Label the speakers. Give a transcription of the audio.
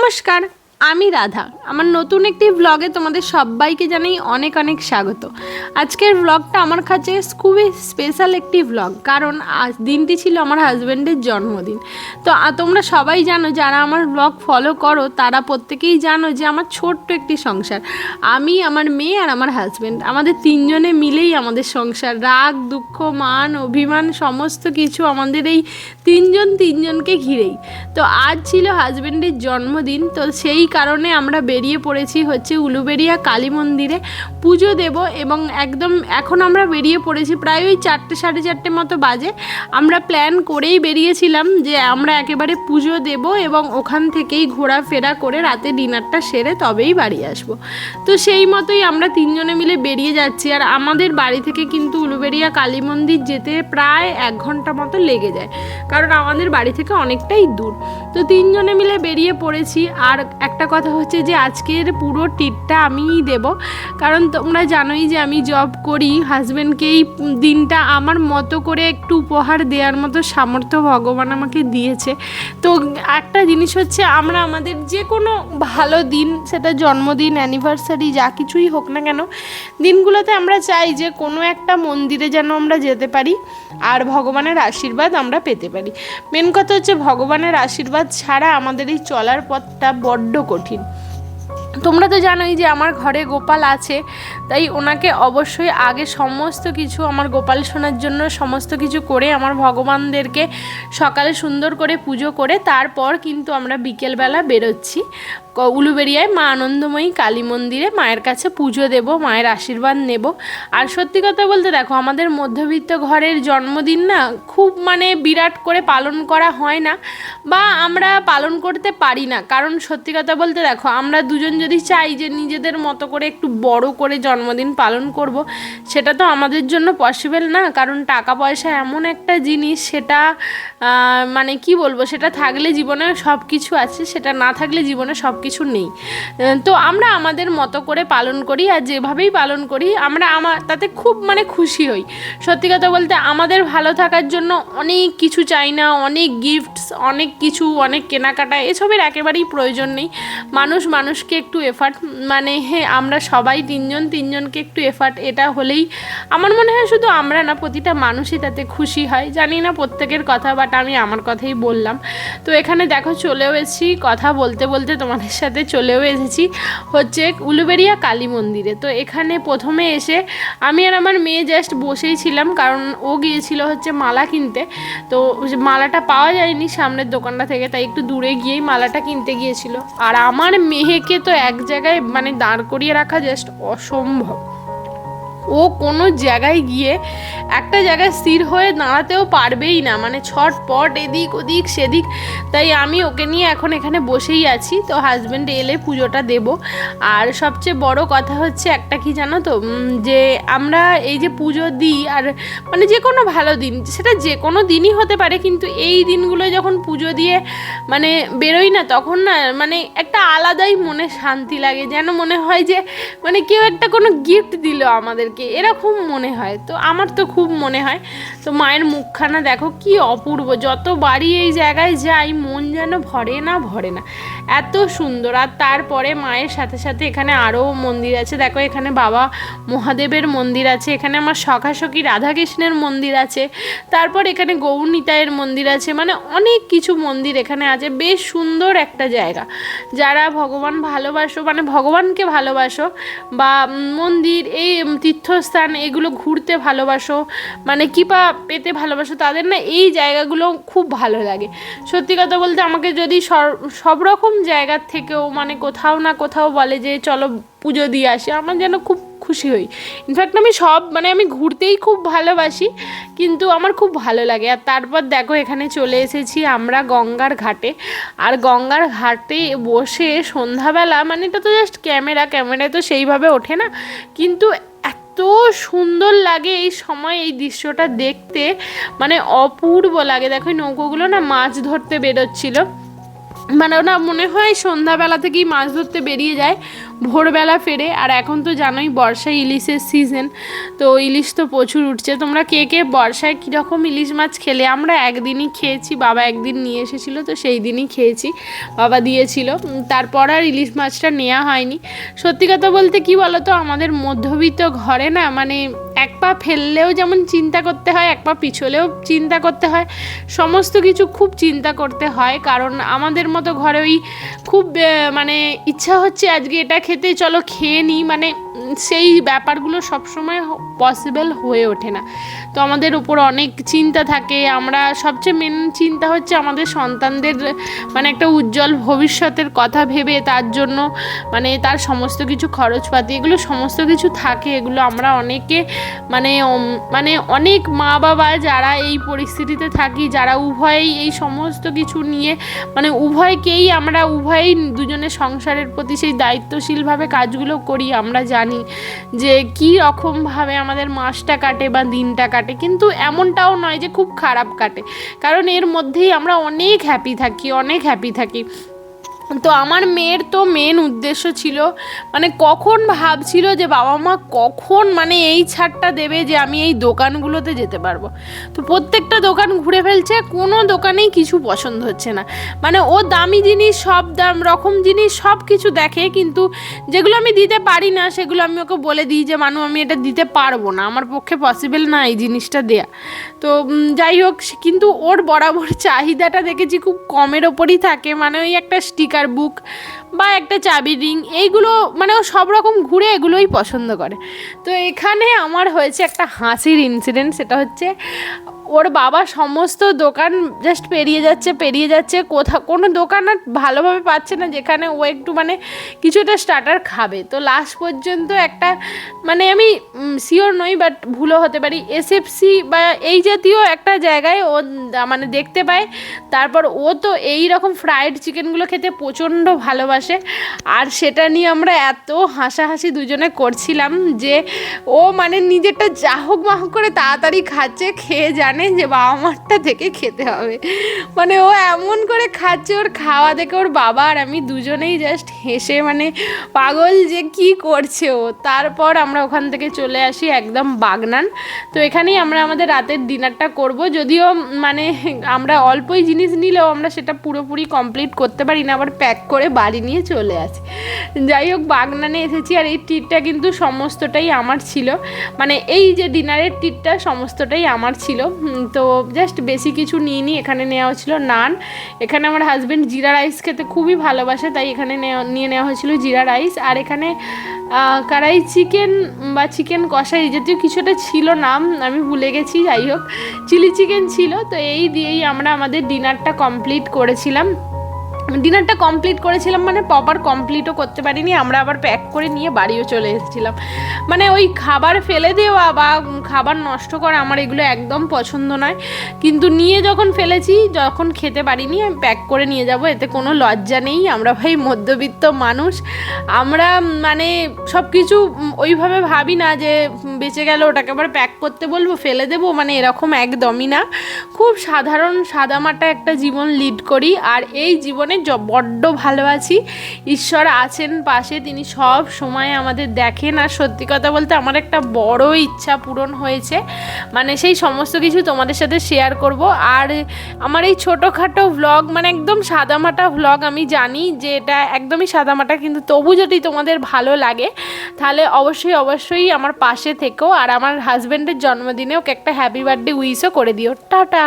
Speaker 1: নমস্কার, আমি রাধা। আমার নতুন একটি ব্লগে তোমাদের সবাইকে জানাই অনেক অনেক স্বাগত। আজকের ব্লগটা আমার কাছে খুবই স্পেশাল একটি ব্লগ, কারণ আজ দিনটি ছিল আমার হাজব্যান্ডের জন্মদিন। তো তোমরা সবাই জানো, যারা আমার ব্লগ ফলো করো তারা প্রত্যেকেই জানো যে আমার ছোট্ট একটি সংসার। আমি, আমার মেয়ে আর আমার হাজব্যান্ড, আমাদের তিনজনে মিলেই আমাদের সংসার। রাগ, দুঃখ, মান, অভিমান সমস্ত কিছু আমাদের এই তিনজনকে ঘিরেই। তো আজ ছিল হাজব্যান্ডের জন্মদিন, তো সেই কারণে আমরা বেরিয়ে পড়েছি হচ্ছে উলুবেড়িয়া কালী মন্দিরে পুজো দেব। এবং একদম এখন আমরা বেরিয়ে পড়েছি, প্রায় ওই 4টে সাড়ে 4টে মতো বাজে। আমরা প্ল্যান করেই বেরিয়েছিলাম যে আমরা একেবারে পুজো দেব এবং ওখান থেকেই ঘোরাফেরা করে রাতে ডিনারটা সেরে তবেই বাড়ি আসব। তো সেই মতোই আমরা তিনজনে মিলে বেরিয়ে যাচ্ছি। আর আমাদের বাড়ি থেকে কিন্তু উলুবেড়িয়া কালী মন্দির যেতে প্রায় 1 ঘন্টা মতো লেগে যায়, কারণ আমাদের বাড়ি থেকে অনেকটাই দূর। তো তিনজনে মিলে বেরিয়ে পড়েছি। আর একটা কথা হচ্ছে যে আজকের পুরো ট্রিটটা আমিই দেব, কারণ তোমরা জানোই যে আমি জব করি। হাজব্যান্ডকে এই দিনটা আমার মতো করে একটু উপহার দেওয়ার মতো সামর্থ্য ভগবান আমাকে দিয়েছে। তো একটা জিনিস হচ্ছে, আমরা আমাদের যে কোনো ভালো দিন, সেটা জন্মদিন, অ্যানিভার্সারি, যা কিছুই হোক না কেন, দিনগুলোতে আমরা চাই যে কোনো একটা মন্দিরে যেন আমরা যেতে পারি আর ভগবানের আশীর্বাদ আমরা পেতে পারি। মেন কথা হচ্ছে, ভগবানের আশীর্বাদ ছাড়া আমাদের এই চলার পথটা বড্ড কঠিন। তোমরা তো জানোই যে আমার ঘরে গোপাল আছে, তাই ওনাকে অবশ্যই আগে সমস্ত কিছু, আমার গোপাল সোনার জন্য সমস্ত কিছু করে, আমার ভগবানদেরকে সকালে সুন্দর করে পুজো করে তারপর কিন্তু আমরা বিকেলবেলা বেরোচ্ছি উলুবেড়িয়ায় মা আনন্দময়ী কালী মন্দিরে মায়ের কাছে পুজো দেব, মায়ের আশীর্বাদ নেব। আর সত্যি কথা বলতে দেখো, আমাদের মধ্যবিত্ত ঘরের জন্মদিন না খুব বিরাট করে পালন করা হয় না, বা আমরা পালন করতে পারি না। কারণ সত্যি কথা বলতে দেখো, আমরা দুজন যদি চাই যে নিজেদের মতো করে একটু বড় করে জন্মদিন পালন করব, সেটা তো আমাদের জন্য পসিবল না। কারণ টাকা পয়সা এমন একটা জিনিস, সেটা কি বলবো, সেটা থাকলে জীবনে সব কিছু আছে, সেটা না থাকলে জীবনে সব কিছু নেই। তো আমরা আমাদের মতো করে পালন করি, আর যেভাবেই পালন করি আমরা তাতে খুব খুশি হই। সত্যি কথা বলতে আমাদের ভালো থাকার জন্য অনেক কিছু চাই না, অনেক গিফটস, অনেক কিছু, অনেক কেনাকাটা, এসবের একেবারেই প্রয়োজন নেই। মানুষকে একটু এফার্ট, আমরা সবাই তিনজনকে একটু এফার্ট, এটা হলেই আমার মনে হয় শুধু আমরা না, প্রতিটা মানুষই তাতে খুশি হয়। জানি না প্রত্যেকের কথা, বাট আমি আমার কথাই বললাম। তো এখানে দেখো চলেও এসেছি, কথা বলতে বলতে তোমাদের সাথে চলেও এসেছি হচ্ছে উলুবেড়িয়া কালী মন্দিরে। তো এখানে প্রথমে এসে আমি আর আমার মেয়ে জাস্ট বসেই ছিলাম, কারণ ও গিয়েছিল হচ্ছে মালা কিনতে। তো মালাটা পাওয়া যায়নি সামনের দোকানটা থেকে, তাই একটু দূরে গিয়েই মালাটা কিনতে গিয়েছিল। আর আমার মেয়েকে তো এক জায়গায় দাঁড় করিয়ে রাখা জাস্ট অসম্ভব। ও কোনো জায়গায় গিয়ে একটা জায়গায় স্থির হয়ে দাঁড়াতেও পারবেই না, ছটপট এদিক ওদিক সেদিক। তাই আমি ওকে নিয়ে এখন এখানে বসেই আছি। তো হাজব্যান্ড এলে পুজোটা দেব। আর সবচেয়ে বড় কথা হচ্ছে একটা, কি জানো তো, যে আমরা এই যে পুজো দিই, আর যে কোনো ভালো দিন, সেটা যে কোনো দিনই হতে পারে, কিন্তু এই দিনগুলো যখন পুজো দিয়ে বেরোই না, তখন না একটা আলাদাই মনে শান্তি লাগে, যেন মনে হয় যে কেউ একটা কোনো গিফট দিল আমাদের, এরকম মনে হয়। তো আমার তো খুব মনে হয়। তো মায়ের মুখখানা দেখো কি অপূর্ব, যতবারই এই জায়গায় যাই মন যেন ভরে না, এত সুন্দর। আর তারপরে মায়ের সাথে সাথে এখানে আরও মন্দির আছে। দেখো এখানে বাবা মহাদেবের মন্দির আছে, এখানে আমার সখী রাধাকৃষ্ণের মন্দির আছে, তারপর এখানে গৌরনিতাইয়ের মন্দির আছে, অনেক কিছু মন্দির এখানে আছে। বেশ সুন্দর একটা জায়গা। যারা ভগবান ভালোবাসো, ভগবানকে ভালোবাসো, বা মন্দির, এই তীর্থস্থান, এগুলো ঘুরতে ভালোবাসো, কৃপা পেতে ভালোবাসো, তাদের না এই জায়গাগুলো খুব ভালো লাগে। সত্যি কথা বলতে আমাকে যদি সব রকম জায়গার থেকেও কোথাও না কোথাও বলে যে চলো পুজো দিয়ে আসি, আমার যেন খুব খুশি হই। ইনফ্যাক্ট আমি আমি ঘুরতেই খুব ভালোবাসি, কিন্তু আমার খুব ভালো লাগে। আর তারপর দেখো এখানে চলে এসেছি আমরা গঙ্গার ঘাটে। আর গঙ্গার ঘাটে বসে সন্ধ্যাবেলা, এটা তো জাস্ট ক্যামেরায় তো সেইভাবে ওঠে না, কিন্তু এত সুন্দর লাগে এই সময় এই দৃশ্যটা দেখতে, অপূর্ব লাগে। দেখো এই নৌকোগুলো না মাছ ধরতে বেরোচ্ছিল। মানে ওরা মনে হয় সন্ধ্যাবেলা থেকেই মাছ ধরতে বেরিয়ে যায়, ভোরবেলা ফেরে। আর এখন তো জানোই বর্ষায় ইলিশের সিজন, তো ইলিশ তো প্রচুর উঠছে। তোমরা কে কে বর্ষায় কীরকম ইলিশ মাছ খেলে? আমরা একদিনই খেয়েছি, বাবা একদিন নিয়ে এসেছিলো, তো সেই দিনই খেয়েছি, বাবা দিয়েছিল। তারপর আর ইলিশ মাছটা নেওয়া হয়নি। সত্যি কথা বলতে কি বলো তো, আমাদের মধ্যবিত্ত ঘরে না, মানে এক পা ফেললেও যেমন চিন্তা করতে হয়, এক পা পিছলেও চিন্তা করতে হয়, সমস্ত কিছু খুব চিন্তা করতে হয়। কারণ আমাদের মতো ঘরে ওই খুব মানে ইচ্ছা হচ্ছে আজকে এটা খেতে, চলো খেয়ে নিই, মানে সেই ব্যাপারগুলো সবসময় পসিবল হয়ে ওঠে না। তো আমাদের উপর অনেক চিন্তা থাকে। আমরা সবচেয়ে মেন চিন্তা হচ্ছে আমাদের সন্তানদের মানে একটা উজ্জ্বল ভবিষ্যতের কথা ভেবে, তার জন্য মানে তার সমস্ত কিছু খরচপাতি, এগুলো সমস্ত কিছু থাকে। এগুলো আমরা অনেকে মানে মানে অনেক মা বাবা যারা এই পরিস্থিতিতে থাকি, যারা উভয়েই এই সমস্ত কিছু নিয়ে মানে উভয়কেই আমরা উভয়েই দুজনের সংসারের প্রতি সেই দায়িত্বশীলভাবে কাজগুলো করি, আমরা জানি যে কী রকমভাবে আমাদের মাসটা কাটে বা দিনটা কাটে। কিন্তু এমনটাও নয় যে খুব খারাপ কাটে, কারণ এর মধ্যেই আমরা অনেক হ্যাপি থাকি, অনেক হ্যাপি থাকি। তো আমার মেয়ের তো মেন উদ্দেশ্য ছিল, মানে কখন ভাবছিল যে বাবা মা কখন মানে এই ছাড়টা দেবে যে আমি এই দোকানগুলোতে যেতে পারবো। তো প্রত্যেকটা দোকান ঘুরে ফেলছে, কোনো দোকানেই কিছু পছন্দ হচ্ছে না। মানে ও দামি জিনিস, সব দাম রকম জিনিস সব কিছু দেখে, কিন্তু যেগুলো আমি দিতে পারি না সেগুলো আমি ওকে বলে দিই যে মানু আমি এটা দিতে পারবো না, আমার পক্ষে পসিবল না এই জিনিসটা দেয়া। তো যাই হোক, কিন্তু ওর বরাবর চাহিদাটা দেখেছি খুব কমের ওপরই থাকে, মানে ওই একটা স্টিকার বুক বা একটা চাবি রিং, এইগুলো মানে ও সব রকম ঘুরে এগুলোই পছন্দ করে। তো এখানে আমার হয়েছে একটা হাসির ইনসিডেন্ট, সেটা হচ্ছে ওর বাবা সমস্ত দোকান জাস্ট পেরিয়ে যাচ্ছে, কোথাও কোনো দোকান আর ভালোভাবে পাচ্ছে না যেখানে ও একটু মানে কিছু একটা স্টার্টার খাবে। তো লাস্ট পর্যন্ত একটা মানে আমি শিওর নই বাট ভুলও হতে পারি, এসএফসি বা এই জাতীয় একটা জায়গায় ও মানে দেখতে পায়। তারপর ও তো এই রকম ফ্রাইড চিকেনগুলো খেতে প্রচণ্ড ভালোবাসে, আর সেটা নিয়ে আমরা এত হাসাহাসি দুজনে করছিলাম যে ও মানে নিজেরটা যা হোক মা হোক করে তাড়াতাড়ি খাচ্ছে, খেয়ে জানে যে বাবা মারটা থেকে খেতে হবে। মানে ও এমন করে খাচ্ছে, ওর খাওয়া দেখে ওর বাবা আর আমি দুজনেই জাস্ট হেসে মানে পাগল যে কি করছে ও। তারপর আমরা ওখান থেকে চলে আসি একদম বাগনান। তো এখানেই আমরা আমাদের রাতের ডিনারটা করব, যদিও মানে আমরা অল্পই জিনিস নিলেও আমরা সেটা পুরোপুরি কমপ্লিট করতে পারি না, আবার প্যাক করে বাড়ি নিয়ে চলে আসি। যাই হোক, বাগনানে এসেছি, আর এই ট্রিটটা কিন্তু সমস্তটাই আমার ছিল, মানে এই যে ডিনারের ট্রিটটা সমস্তটাই আমার ছিল। তো জাস্ট বেশি কিছু নিইনি, এখানে নেওয়া হয়েছিল নান। এখানে আমার হাজব্যান্ড জিরা রাইস খেতে খুবই ভালোবাসে, তাই এখানে নিয়ে নেওয়া হয়েছিল জিরা রাইস। আর এখানে কড়াই চিকেন বা চিকেন কষা এই জাতীয় কিছুটা ছিল, নাম আমি ভুলে গেছি, যাই হোক চিলি চিকেন ছিল। তো এই দিয়েই আমরা আমাদের ডিনারটা কমপ্লিট করেছিলাম মানে প্রপার কমপ্লিটও করতে পারিনি, আমরা আবার প্যাক করে নিয়ে বাড়িও চলে এসেছিলাম। মানে ওই খাবার ফেলে দেওয়া বা খাবার নষ্ট করা আমার এগুলো একদম পছন্দ নয়, কিন্তু নিয়ে যখন ফেলেছি, যখন খেতে পারিনি আমি প্যাক করে নিয়ে যাব, এতে কোনো লজ্জা নেই। আমরা ভাই মধ্যবিত্ত মানুষ, আমরা মানে সব কিছু ওইভাবে ভাবি না যে বেঁচে গেল ওটাকে আবার প্যাক করতে বলবো, ফেলে দেবো, মানে এরকম একদমই না। খুব সাধারণ সাদামাটা একটা জীবন লিড করি, আর এই জীবনে বড্ড ভালো আছি। ঈশ্বর আছেন পাশে, তিনি সব সময় আমাদের দেখেন। আর সত্যি কথা বলতে আমার একটা বড় ইচ্ছা পূরণ হয়েছে, মানে সেই সমস্ত কিছু তোমাদের সাথে শেয়ার করব। আর আমার এই ছোটোখাটো ভ্লগ মানে একদম সাদামাটা ভ্লগ, আমি জানি যে এটা একদমই সাদামাটা, কিন্তু তবু যদি তোমাদের ভালো লাগে তাহলে অবশ্যই আমার পাশে থেকো, আর আমার হাজব্যান্ডের জন্মদিনে ওকে একটা হ্যাপি বার্থডে উইশও করে দিও। টাটা।